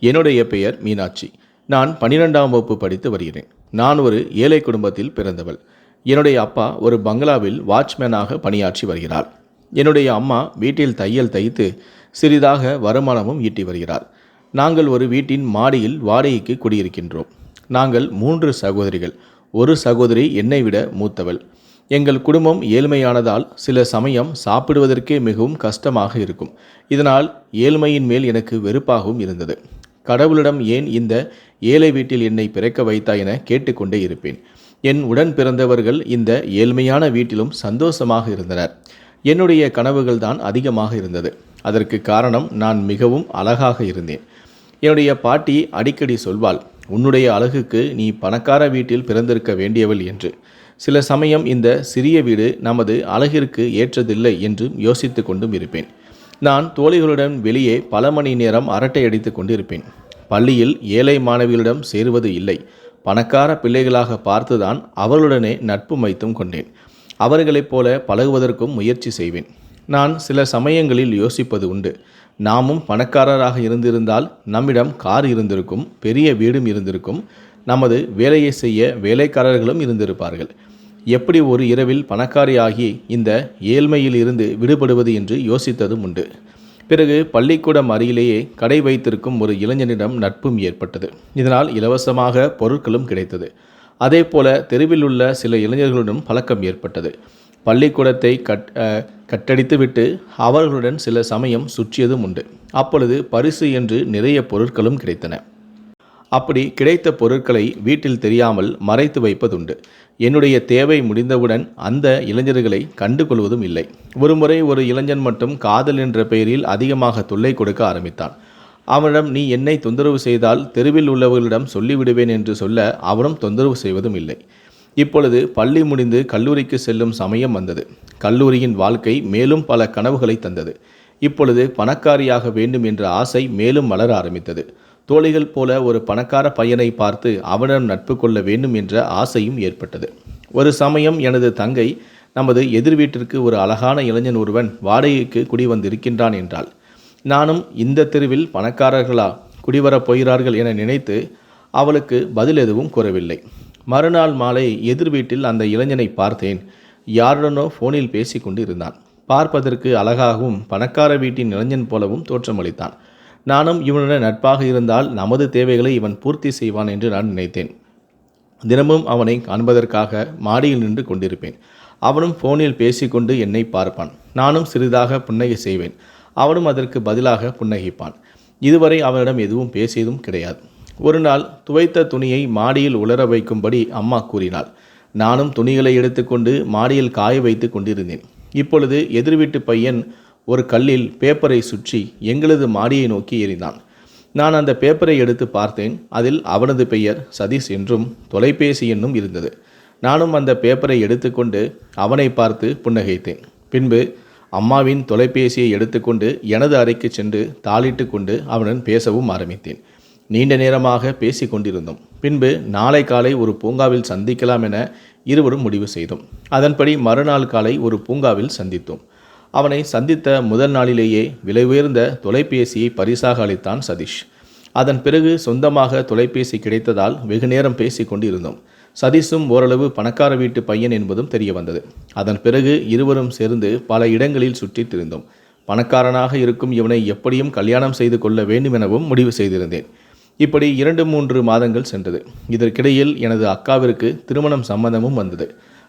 என்னுடைய பெயர் மீனாட்சி. நான் 12ஆம் வகுப்பு படித்து வருகிறேன். நான் ஒரு ஏழை குடும்பத்தில் பிறந்தவள். என்னுடைய அப்பா ஒரு பங்களாவில் வாட்ச்மேனாக பணியாற்றி வருகிறார். என்னுடைய அம்மா வீட்டில் தையல் தைத்து சிறிதாக வருமானமும் ஈட்டி வருகிறார். நாங்கள் ஒரு வீட்டின் மாடியில் வாடகைக்கு குடியிருக்கின்றோம். நாங்கள் 3 சகோதரிகள். ஒரு சகோதரி என்னை விட மூத்தவள். எங்கள் குடும்பம் ஏழ்மையானதால் சில சமயம் சாப்பிடுவதற்கே மிகவும் கஷ்டமாக இருக்கும். இதனால் ஏழ்மையின் மேல் எனக்கு வெறுப்பாகவும் இருந்தது. கடவுளிடம் ஏன் இந்த ஏழை வீட்டில் என்னை பிறக்க வைத்தாய் என கேட்டுக்கொண்டே இருப்பேன். என் உடன் பிறந்தவர்கள் இந்த ஏழ்மையான வீட்டிலும் சந்தோஷமாக இருந்தனர். என்னுடைய கனவுகள் தான் அதிகமாக இருந்தது. அதற்கு காரணம் நான் மிகவும் அழகாக இருந்தேன். என்னுடைய பாட்டி அடிக்கடி சொல்வாள், உன்னுடைய அழகுக்கு நீ பணக்கார வீட்டில் பிறந்திருக்க வேண்டியவள் என்று. சில சமயம் இந்த சிறிய வீடு நமது அழகிற்கு ஏற்றதில்லை என்று யோசித்து கொண்டும் இருப்பேன். நான் தோழிகளுடன் வெளியே பல மணி நேரம் அரட்டை அடித்து கொண்டிருப்பேன். பள்ளியில் ஏழை மாணவிகளிடம் சேருவது இல்லை. பணக்கார பிள்ளைகளாக பார்த்துதான் அவர்களுடனே நட்பு வைத்தும் கொண்டேன். அவர்களைப் போல பழகுவதற்கும் முயற்சி செய்வேன். நான் சில சமயங்களில் யோசிப்பது உண்டு, நாமும் பணக்காரராக இருந்திருந்தால் நம்மிடம் கார் இருந்திருக்கும், பெரிய வீடும் இருந்திருக்கும், நமது வேலையை செய்ய வேலைக்காரர்களும் இருந்திருப்பார்கள். எப்படி ஒரு இரவில் பணக்காரியாகி இந்த ஏழ்மையில் இருந்து விடுபடுவது என்று யோசித்ததும் உண்டு. பிறகு பள்ளிக்கூடம் அருகிலேயே கடை வைத்திருக்கும் ஒரு இளைஞனிடம் நட்பும் ஏற்பட்டது. இதனால் இலவசமாக பொருட்களும் கிடைத்தது. அதே போல தெருவில் உள்ள சில இளைஞர்களுடன் பழக்கம் ஏற்பட்டது. பள்ளிக்கூடத்தை கட்டடித்துவிட்டு அவர்களுடன் சில சமயம் சுற்றியதும் உண்டு. அப்பொழுது பரிசு என்று நிறைய பொருட்களும் கிடைத்தன. அப்படி கிடைத்த பொருட்களை வீட்டில் தெரியாமல் மறைத்து வைப்பதுண்டு. என்னுடைய தேவை முடிந்தவுடன் அந்த இளைஞர்களை கண்டு கொள்வதும் இல்லை. ஒருமுறை ஒரு இளைஞன் மட்டும் காதல் என்ற பெயரில் அதிகமாக தொல்லை கொடுக்க ஆரம்பித்தான். அவனிடம் நீ என்னை தொந்தரவு செய்தால் தெருவில் உள்ளவர்களிடம் சொல்லிவிடுவேன் என்று சொல்ல அவனும் தொந்தரவு செய்வதும் இல்லை. இப்பொழுது பள்ளி முடிந்து கல்லூரிக்கு செல்லும் சமயம் வந்தது. கல்லூரியின் வாழ்க்கை மேலும் பல கனவுகளை தந்தது. இப்பொழுது பணக்காரியாக வேண்டும் என்ற ஆசை மேலும் வளர ஆரம்பித்தது. தோழிகள் போல ஒரு பணக்கார பையனை பார்த்து அவனிடம் நட்பு கொள்ள வேண்டும் என்ற ஆசையும் ஏற்பட்டது. ஒரு சமயம் எனது தங்கை நமது எதிர் வீட்டிற்கு ஒரு அழகான இளைஞன் ஒருவன் வாடகைக்கு குடிவந்திருக்கின்றான் என்றாள். நானும் இந்த தெருவில் பணக்காரர்களா குடிவரப் போகிறார்கள் என நினைத்து அவளுக்கு பதில் எதுவும் கூறவில்லை. மறுநாள் மாலை எதிர் வீட்டில் அந்த இளைஞனை பார்த்தேன். யாருடனோ ஃபோனில் பேசி கொண்டு இருந்தான். பார்ப்பதற்கு அழகாகவும் பணக்கார வீட்டின் இளைஞன் போலவும் தோற்றமளித்தான். நானும் இவனுடன் நட்பாக இருந்தால் நமது தேவைகளை இவன் பூர்த்தி செய்வான் என்று நான் நினைத்தேன். தினமும் அவனை காண்பதற்காக மாடியில் நின்று கொண்டிருப்பேன். அவனும் ஃபோனில் பேசிக்கொண்டு என்னை பார்ப்பான். நானும் சிறிதாக புன்னகை செய்வேன். அவனும் அதற்கு பதிலாக புன்னகைப்பான். இதுவரை அவனிடம் எதுவும் பேசியதும் கிடையாது. ஒரு நாள் துவைத்த துணியை மாடியில் உலர வைக்கும்படி அம்மா கூறினாள். நானும் துணிகளை எடுத்துக்கொண்டு மாடியில் காய வைத்து கொண்டிருந்தேன். இப்பொழுது எதிர்வீட்டு பையன் ஒரு கல்லில் பேப்பரை சுற்றி எங்களது மாடியை நோக்கி எறிந்தான். நான் அந்த பேப்பரை எடுத்து பார்த்தேன். அதில் அவனது பெயர் சதீஷ் என்றும் தொலைபேசி எண்ணும் இருந்தது. நானும் அந்த பேப்பரை எடுத்துக்கொண்டு அவனை பார்த்து புன்னகைத்தேன். பின்பு அம்மாவின் தொலைபேசியை எடுத்துக்கொண்டு எனது அறைக்கு சென்று தாளிட்டு கொண்டு அவனுடன் பேசவும் ஆரம்பித்தேன். நீண்ட நேரமாக பேசி கொண்டிருந்தோம். பின்பு நாளை காலை ஒரு பூங்காவில் சந்திக்கலாம் என இருவரும் முடிவு செய்தோம். அதன்படி மறுநாள் காலை ஒரு பூங்காவில் சந்தித்தோம். அவனை சந்தித்த முதல் நாளிலேயே விலை உயர்ந்த தொலைபேசியை பரிசாக அளித்தான் சதீஷ். அதன் பிறகு சொந்தமாக தொலைபேசி கிடைத்ததால் வெகு நேரம் பேசி கொண்டு இருந்தோம். சதீஷும் ஓரளவு பணக்கார வீட்டு பையன் என்பதும் தெரிய வந்தது. அதன் பிறகு இருவரும் சேர்ந்து பல இடங்களில் சுற்றித் திரிந்தோம். பணக்காரனாக இருக்கும் இவனை எப்படியும் கல்யாணம் செய்து கொள்ள வேண்டும் எனவும் முடிவு செய்திருந்தேன். இப்படி 2-3 மாதங்கள் சென்றது. இதற்கிடையில் எனது அக்காவிற்கு திருமணம் சம்மதமும் வந்தது.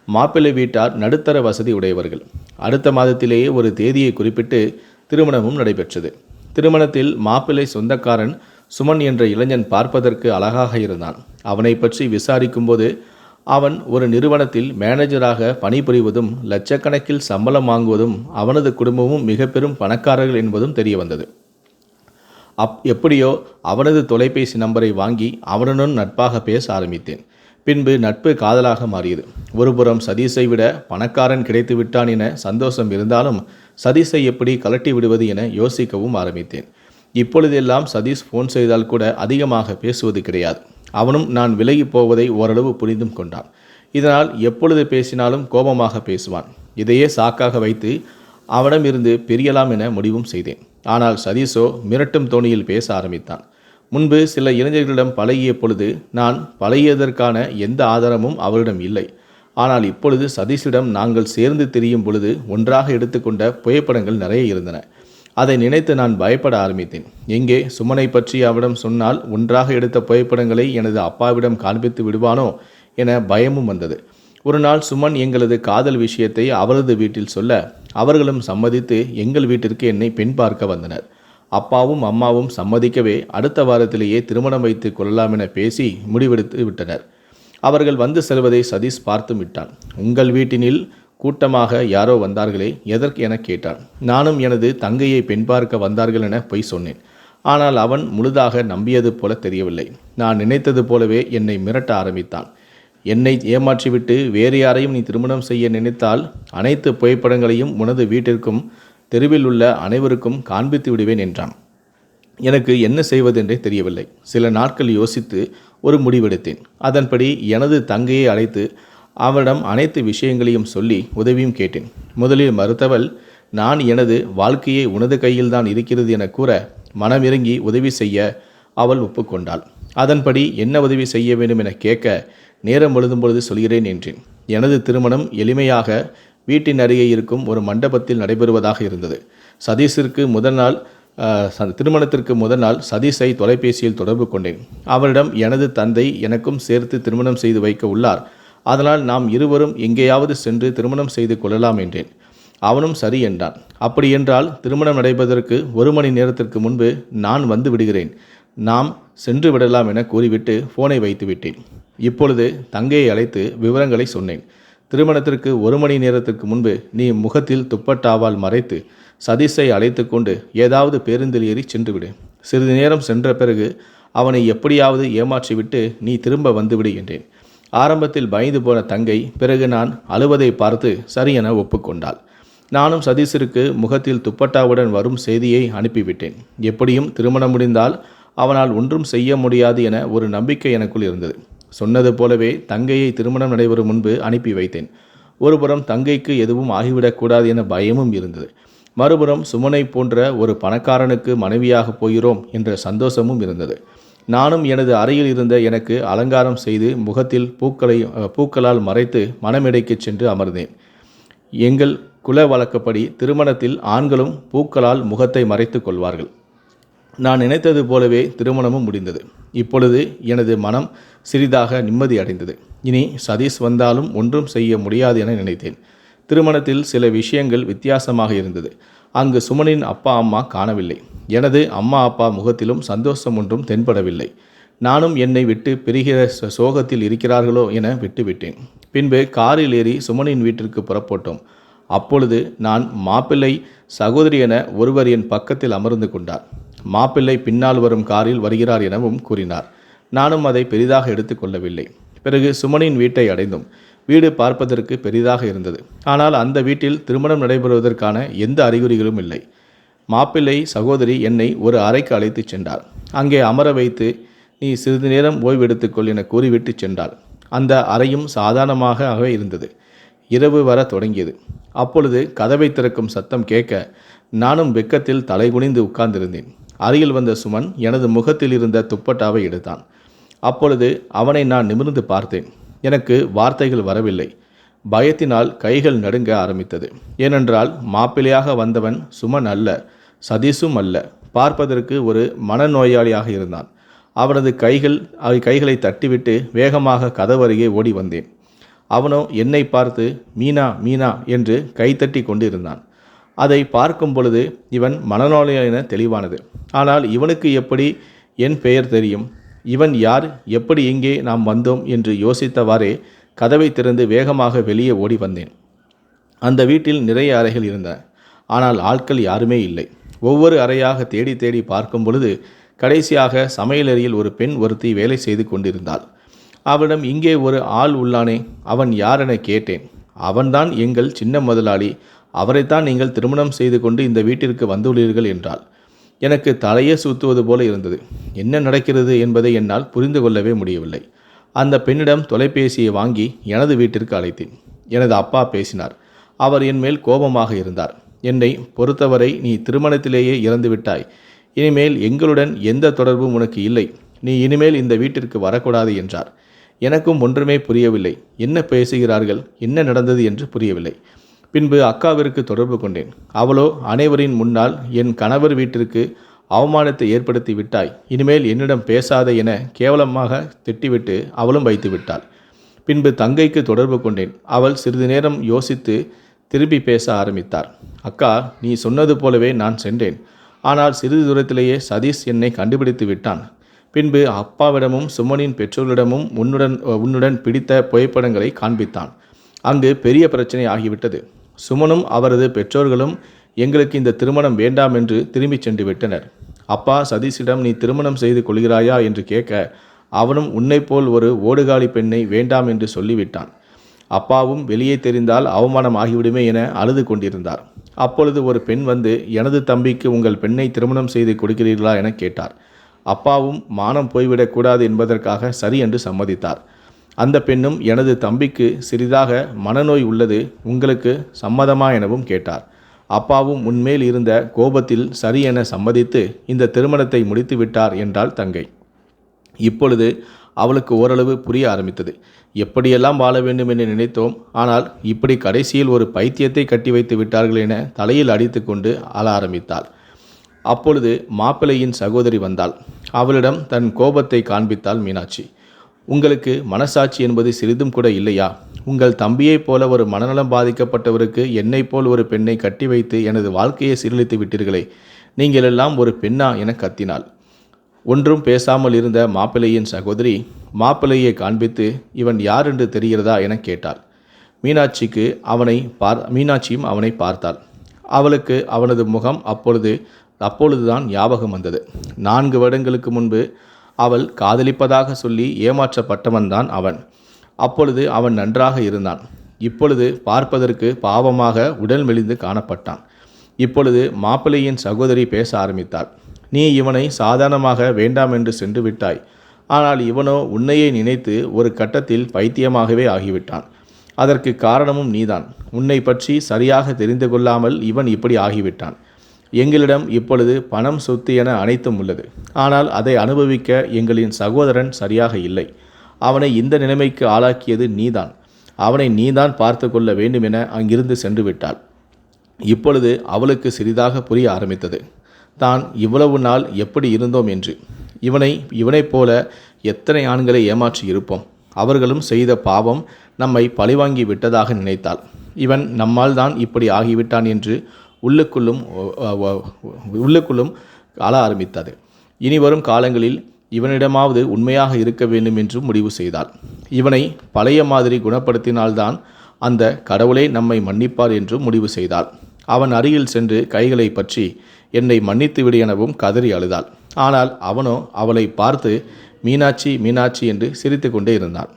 மாப்பிள்ளை வீட்டார் நடுத்தர வசதி உடையவர்கள். அடுத்த மாதத்திலேயே ஒரு தேதியை குறிப்பிட்டு திருமணமும் நடைபெற்றது. திருமணத்தில் மாப்பிள்ளை சொந்தக்காரன் சுமன் என்ற இளைஞன் பார்ப்பதற்கு அழகாக இருந்தான். அவனை பற்றி விசாரிக்கும்போது அவன் ஒரு நிறுவனத்தில் மேனேஜராக பணிபுரிவதும் லட்சக்கணக்கில் சம்பளம் வாங்குவதும் அவனது குடும்பமும் மிக பெரும் பணக்காரர்கள் என்பதும் தெரிய வந்தது. எப்படியோ அவனது தொலைபேசி நம்பரை வாங்கி அவனுடன் நட்பாக பேச ஆரம்பித்தேன். பின்பு நட்பு காதலாக மாறியது. ஒருபுறம் சதீஷை விட பணக்காரன் கிடைத்து விட்டான் என சந்தோஷம் இருந்தாலும் சதீஷை எப்படி கலட்டி விடுவது என யோசிக்கவும் ஆரம்பித்தேன். இப்பொழுதெல்லாம் சதீஷ் ஃபோன் செய்தால் கூட அதிகமாக பேசுவது கிடையாது. அவனும் நான் விலகி போவதை ஓரளவு புரிந்தும் கொண்டான். இதனால் எப்பொழுது பேசினாலும் கோபமாக பேசுவான். இதையே சாக்காக வைத்து அவனிடமிருந்து பிரியலாம் என முடிவும் செய்தேன். ஆனால் சதீஷோ மிரட்டும் தோணியில் பேச ஆரம்பித்தான். முன்பு சில இளைஞர்களிடம் பழகிய பொழுது நான் பழகியதற்கான எந்த ஆதாரமும் அவரிடம் இல்லை. ஆனால் இப்பொழுது சதீஷிடம் நாங்கள் சேர்ந்து திரியும் பொழுது ஒன்றாக எடுத்துக்கொண்ட புகைப்படங்கள் நிறைய இருந்தன. அதை நினைத்து நான் பயப்பட ஆரம்பித்தேன். எங்கே சுமனை பற்றி அவரிடம் சொன்னால் ஒன்றாக எடுத்த புகைப்படங்களை எனது அப்பாவிடம் காண்பித்து விடுவானோ என பயமும் வந்தது. ஒரு நாள் சுமன் எங்களது காதல் விஷயத்தை அவரது வீட்டில் சொல்ல அவர்களும் சம்மதித்து எங்கள் வீட்டிற்கு என்னை பெண் பார்க்க வந்தனர். அப்பாவும் அம்மாவும் சம்மதிக்கவே அடுத்த வாரத்திலேயே திருமணம் வைத்து கொள்ளலாம் என பேசி முடிவெடுத்து விட்டனர். அவர்கள் வந்து செல்வதை சதீஷ் பார்த்து விட்டான். உங்கள் வீட்டினில் கூட்டமாக யாரோ வந்தார்களே, எதற்கு என கேட்டான். நானும் எனது தங்கையை பெண் பார்க்க வந்தார்கள் என பொய் சொன்னேன். ஆனால் அவன் முழுதாக நம்பியது போல தெரியவில்லை. நான் நினைத்தது போலவே என்னை மிரட்ட ஆரம்பித்தான். என்னை ஏமாற்றிவிட்டு வேறு யாரையும் நீ திருமணம் செய்ய நினைத்தால் அனைத்து புகைப்படங்களையும் உனது வீட்டிற்கும் தெருவில் உள்ள அனைவருக்கும் காண்பித்து விடுவேன் என்றான். எனக்கு என்ன செய்வதென்றே தெரியவில்லை. சில நாட்கள் யோசித்து ஒரு முடிவெடுத்தேன். அதன்படி எனது தங்கையை அழைத்து அவரிடம் அனைத்து விஷயங்களையும் சொல்லி உதவியும் கேட்டேன். முதலில் மறுத்தவள், நான் எனது வாழ்க்கையை உனது கையில்தான் இருக்கிறது என கூற மனமிறங்கி உதவி செய்ய அவள் ஒப்புக்கொண்டாள். அதன்படி என்ன உதவி செய்ய வேண்டும் என கேட்க நேரம் எழுதும் பொழுது சொல்கிறேன் என்றேன். எனது திருமணம் எளிமையாக வீட்டின் அருகே இருக்கும் ஒரு மண்டபத்தில் நடைபெறுவதாக இருந்தது. சதீஷிற்கு திருமணத்திற்கு முதல் நாள் சதீஷை தொலைபேசியில் தொடர்பு கொண்டேன். அவரிடம் எனது தந்தை எனக்கும் சேர்த்து திருமணம் செய்து வைக்க உள்ளார். அதனால் நாம் இருவரும் எங்கேயாவது சென்று திருமணம் செய்து கொள்ளலாம் என்றேன். அவனும் சரி என்றான். அப்படியென்றால் திருமணம் நடைபெறுவதற்கு 1 மணி நேரத்திற்கு முன்பு நான் வந்து விடுகிறேன், நாம் சென்று விடலாம் என கூறிவிட்டு போனை வைத்து விட்டேன். இப்பொழுது தங்கையை அழைத்து விவரங்களை சொன்னேன். திருமணத்திற்கு 1 மணி நேரத்திற்கு முன்பு நீ முகத்தில் துப்பட்டாவால் மறைத்து சதீஷை அழைத்து கொண்டு ஏதாவது பேருந்தில் ஏறி சென்றுவிடு. சிறிது நேரம் சென்ற பிறகு அவனை எப்படியாவது ஏமாற்றிவிட்டு நீ திரும்ப வந்துவிடு என்றேன். ஆரம்பத்தில் பயந்து போன தங்கை பிறகு நான் அழுவதை பார்த்து சரி என ஒப்புக்கொண்டாள். நானும் சதீஷிற்கு முகத்தில் துப்பட்டாவுடன் வரும் செய்தியை அனுப்பிவிட்டேன். எப்படியும் திருமணம் முடிந்தால் அவனால் ஒன்றும் செய்ய முடியாது என ஒரு நம்பிக்கை எனக்குள் இருந்தது. சொன்னது போலவே தங்கையை திருமணம் நடைபெறும் முன்பு அனுப்பி வைத்தேன். ஒருபுறம் தங்கைக்கு எதுவும் ஆகிவிடக்கூடாது என பயமும் இருந்தது. மறுபுறம் சுமனை போன்ற ஒரு பணக்காரனுக்கு மனைவியாக போகிறோம் என்ற சந்தோஷமும் இருந்தது. நானும் எனது அறையில் இருந்த எனக்கு அலங்காரம் செய்து முகத்தில் பூக்களால் மறைத்து மணமேடைக்கு சென்று அமர்ந்தேன். எங்கள் குல வழக்கப்படி திருமணத்தில் ஆண்களும் பூக்களால் முகத்தை மறைத்து கொள்வார்கள். நான் நினைத்தது போலவே திருமணமும் முடிந்தது. இப்பொழுது எனது மனம் சிறிதாக நிம்மதி அடைந்தது. இனி சதீஷ் வந்தாலும் ஒன்றும் செய்ய முடியாது என நினைத்தேன். திருமணத்தில் சில விஷயங்கள் வித்தியாசமாக இருந்தது. அங்கு சுமனின் அப்பா அம்மா காணவில்லை. எனது அம்மா அப்பா முகத்திலும் சந்தோஷம் ஒன்றும் தென்படவில்லை. நானும் என்னை விட்டு பிரிகிற சோகத்தில் இருக்கிறார்களோ என விட்டுவிட்டேன். பின்பு காரில் ஏறி சுமனின் வீட்டிற்கு புறப்பட்டோம். அப்பொழுது நான் மாப்பிள்ளை சகோதரி என ஒருவர் என் பக்கத்தில் அமர்ந்து கொண்டார். மாப்பிள்ளை பின்னால் வரும் காரில் வருகிறார் எனவும் கூறினார். நானும் அதை பெரிதாக எடுத்துக்கொள்ளவில்லை. பிறகு சுமனின் வீட்டை அடைந்தோம். வீடு பார்ப்பதற்கு பெரிதாக இருந்தது. ஆனால் அந்த வீட்டில் திருமணம் நடைபெறுவதற்கான எந்த அறிகுறிகளும் இல்லை. மாப்பிள்ளை சகோதரி என்னை ஒரு அறைக்கு அழைத்து சென்றார். அங்கே அமர வைத்து நீ சிறிது நேரம் ஓய்வெடுத்துக்கொள் என கூறிவிட்டு சென்றாள். அந்த அறையும் சாதாரணமாக இருந்தது. இரவு வர தொடங்கியது. அப்பொழுது கதவை திறக்கும் சத்தம் கேட்க நானும் வெக்கத்தில் தலைகுனிந்து உட்கார்ந்திருந்தேன். அருகில் வந்த சுமன் எனது முகத்தில் இருந்த துப்பட்டாவை எடுத்தான். அப்பொழுது அவனை நான் நிமிர்ந்து பார்த்தேன். எனக்கு வார்த்தைகள் வரவில்லை. பயத்தினால் கைகள் நடுங்க ஆரம்பித்தது. ஏனென்றால் மாப்பிள்ளையாக வந்தவன் சுமன் அல்ல, சதீஷும் அல்ல. பார்ப்பதற்கு ஒரு மனநோயாளியாக இருந்தான். அவனது கைகளை தட்டிவிட்டு வேகமாக கதவருகே ஓடி வந்தேன். அவனோ என்னை பார்த்து மீனா மீனா என்று கைத்தட்டி கொண்டு இருந்தான். அதை பார்க்கும் பொழுது இவன் மனநோயாளி என தெளிவானது. ஆனால் இவனுக்கு எப்படி என் பெயர் தெரியும்? இவன் யார்? எப்படி இங்கே நாம் வந்தோம் என்று யோசித்தவாறே கதவை திறந்து வேகமாக வெளியே ஓடி வந்தேன். அந்த வீட்டில் நிறைய அறைகள் இருந்தன. ஆனால் ஆட்கள் யாருமே இல்லை. ஒவ்வொரு அறையாக தேடி தேடி பார்க்கும் பொழுது கடைசியாக சமையலறையில் ஒரு பெண் ஒருத்தி வேலை செய்து கொண்டிருந்தாள். அவளிடம் இங்கே ஒரு ஆள் உள்ளானே, அவன் யார் என கேட்டேன். அவன்தான் எங்கள் சின்ன முதலாளி, அவரைத்தான் நீங்கள் திருமணம் செய்து கொண்டு இந்த வீட்டிற்கு வந்துள்ளீர்கள் என்றாள். எனக்கு தலையே சுத்துவது போல இருந்தது. என்ன நடக்கிறது என்பதை என்னால் புரிந்து கொள்ளவே முடியவில்லை. அந்த பெண்ணிடம் தொலைபேசியை வாங்கி எனது வீட்டிற்கு அழைத்தேன். எனது அப்பா பேசினார். அவர் என் மேல் கோபமாக இருந்தார். என்னை பொறுத்தவரை நீ திருமணத்திலேயே இறந்து விட்டாய். இனிமேல் எங்களுடன் எந்த தொடர்பும் உனக்கு இல்லை. நீ இனிமேல் இந்த வீட்டிற்கு வரக்கூடாது என்றார். எனக்கும் ஒன்றுமே புரியவில்லை. என்ன பேசுகிறார்கள், என்ன நடந்தது என்று புரியவில்லை. பின்பு அக்காவிற்கு தொடர்பு கொண்டேன். அவளோ அனைவரின் முன்னால் என் கணவர் வீட்டிற்கு அவமானத்தை ஏற்படுத்தி விட்டாய், இனிமேல் என்னிடம் பேசாத என கேவலமாக திட்டிவிட்டு அவளும் வைத்து விட்டாள். பின்பு தங்கைக்கு தொடர்பு கொண்டேன். அவள் சிறிது நேரம் யோசித்து திருப்பி பேச ஆரம்பித்தார். அக்கா, நீ சொன்னது போலவே நான் சென்றேன். ஆனால் சிறிது தூரத்திலேயே சதீஷ் என்னை கண்டுபிடித்து விட்டான். பின்பு அப்பாவிடமும் சுமனின் பெற்றோர்களிடமும் உன்னுடன் பிடித்த புகைப்படங்களை காண்பித்தான். அங்கு பெரிய பிரச்சனை ஆகிவிட்டது. சுமனும் அவரது பெற்றோர்களும் எங்களுக்கு இந்த திருமணம் வேண்டாம் என்று திரும்பிச் சென்று விட்டனர். அப்பா சதீஷிடம் நீ திருமணம் செய்து கொள்கிறாயா என்று கேட்க, அவனும் உன்னைப்போல் ஒரு ஓடுகாலி பெண்ணை வேண்டாம் என்று சொல்லிவிட்டான். அப்பாவும் வெளியே தெரிந்தால் அவமானம் ஆகிவிடுமே என அழுது கொண்டிருந்தார். அப்பொழுது ஒரு பெண் வந்து, எனது தம்பிக்கு உங்கள் பெண்ணை திருமணம் செய்து கொடுக்கிறீர்களா என கேட்டார். அப்பாவும் மானம் போய்விடக்கூடாது என்பதற்காக சரி என்று சம்மதித்தார். அந்த பெண்ணும், எனது தம்பிக்கு சிறிதாக மனநோய் உள்ளது, உங்களுக்கு சம்மதமா எனவும் கேட்டார். அப்பாவும் உன்மேல் இருந்த கோபத்தில் சரி என சம்மதித்து இந்த திருமணத்தை முடித்து விட்டார் என்றாள் தங்கை. இப்பொழுது அவளுக்கு ஓரளவு புரிய ஆரம்பித்தது. எப்படியெல்லாம் வாழ வேண்டும் என்று நினைத்தோம், ஆனால் இப்படி கடைசியில் ஒரு பைத்தியத்தை கட்டி வைத்து விட்டார்கள் என தலையில் அடித்து கொண்டு அழ ஆரம்பித்தாள். அப்பொழுது மாப்பிள்ளையின் சகோதரி வந்தாள். அவளிடம் தன் கோபத்தை காண்பித்தாள் மீனாட்சி. உங்களுக்கு மனசாட்சி என்பது சிறிதும் கூட இல்லையா? உங்கள் தம்பியைப் போல ஒரு மனநலம் பாதிக்கப்பட்டவருக்கு என்னைப் போல் ஒரு பெண்ணை கட்டி வைத்து எனது வாழ்க்கையை சீரழித்து விட்டீர்களே, நீங்கள் எல்லாம் ஒரு பெண்ணா என கத்தினாள். ஒன்றும் பேசாமல் இருந்த மாப்பிள்ளையின் சகோதரி மாப்பிள்ளையை காண்பித்து, இவன் யார் என்று தெரிகிறதா என கேட்டாள். மீனாட்சியும் அவனை பார்த்தாள். அவளுக்கு அவனது முகம் அப்பொழுதுதான் ஞாபகம் வந்தது. 4 வருடங்களுக்கு முன்பு அவள் காதலிப்பதாக சொல்லி ஏமாற்றப்பட்டவன்தான் அவன். அப்பொழுது அவன் நன்றாக இருந்தான். இப்பொழுது பார்ப்பதற்கு பாவமாக உடல் மெலிந்து காணப்பட்டான். இப்பொழுது மாப்பிள்ளையின் சகோதரி பேச ஆரம்பித்தாள். நீ இவனை சாதாரணமாக வேண்டாம் என்று சென்று விட்டாய். ஆனால் இவனோ உன்னையே நினைத்து ஒரு கட்டத்தில் பைத்தியமாகவே ஆகிவிட்டான். அதற்கு காரணமும் நீதான். உன்னை பற்றி சரியாக தெரிந்து கொள்ளாமல் இவன் இப்படி ஆகிவிட்டான். எங்களிடம் இப்பொழுது பணம், சொத்து என அனைத்தும் உள்ளது. ஆனால் அதை அனுபவிக்க எங்களின் சகோதரன் சரியாக இல்லை. அவனை இந்த நிலைமைக்கு ஆளாக்கியது நீதான். அவனை நீதான் பார்த்து கொள்ள வேண்டும் என அங்கிருந்து சென்று விட்டாள். இப்பொழுது அவளுக்கு சிறிதாக புரிய ஆரம்பித்தது. தான் இவ்வளவு நாள் எப்படி இருந்தோம் என்று. இவனைப் போல எத்தனை ஆண்களை ஏமாற்றி இருப்போம். அவர்களும் செய்த பாவம் நம்மை பழிவாங்கி விட்டதாக நினைத்தாள். இவன் நம்மால் தான் இப்படி ஆகிவிட்டான் என்று உள்ளுக்குள்ளும் ஆள ஆரம்பித்தது. இனி வரும் காலங்களில் இவனிடமாவது உண்மையாக இருக்க வேண்டும் என்று முடிவு செய்தாள். இவனை பழைய மாதிரி குணப்படுத்தினால்தான் அந்த கடவுளே நம்மை மன்னிப்பார் என்று முடிவு செய்தாள். அவன் அருகில் சென்று கைகளை பற்றி என்னை மன்னித்து விடு எனவும் கதறி அழுதாள். ஆனால் அவனோ அவளை பார்த்து மீனாட்சி மீனாட்சி என்று சிரித்து கொண்டே இருந்தான்.